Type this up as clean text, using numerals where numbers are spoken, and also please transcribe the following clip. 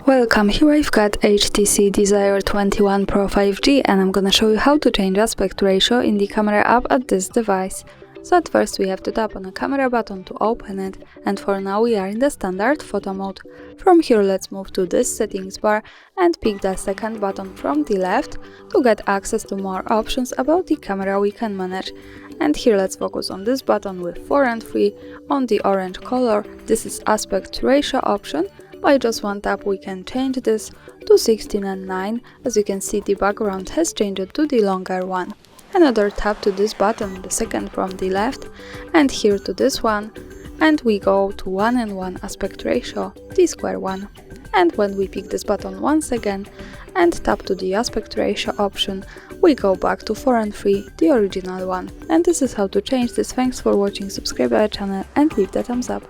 Welcome, here I've got HTC Desire 21 Pro 5G and I'm gonna show you how to change aspect ratio in the camera app at this device. So at first we have to tap on the camera button to open it, and for now we are in the standard photo mode. From here let's move to this settings bar and pick the second button from the left to get access to more options about the camera we can manage. And here let's focus on this button with 4 and 3 on the orange color. This is aspect ratio option. By just one tap we can change this to 16 and 9. As you can see, the background has changed to the longer one. Another tap to this button, the second from the left, and here to this one, and we go to 1 and 1 aspect ratio, the square one. And when we pick this button once again and tap to the aspect ratio option, we go back to 4 and 3, the original one. And this is how to change this. Thanks for watching, subscribe our channel and leave the thumbs up.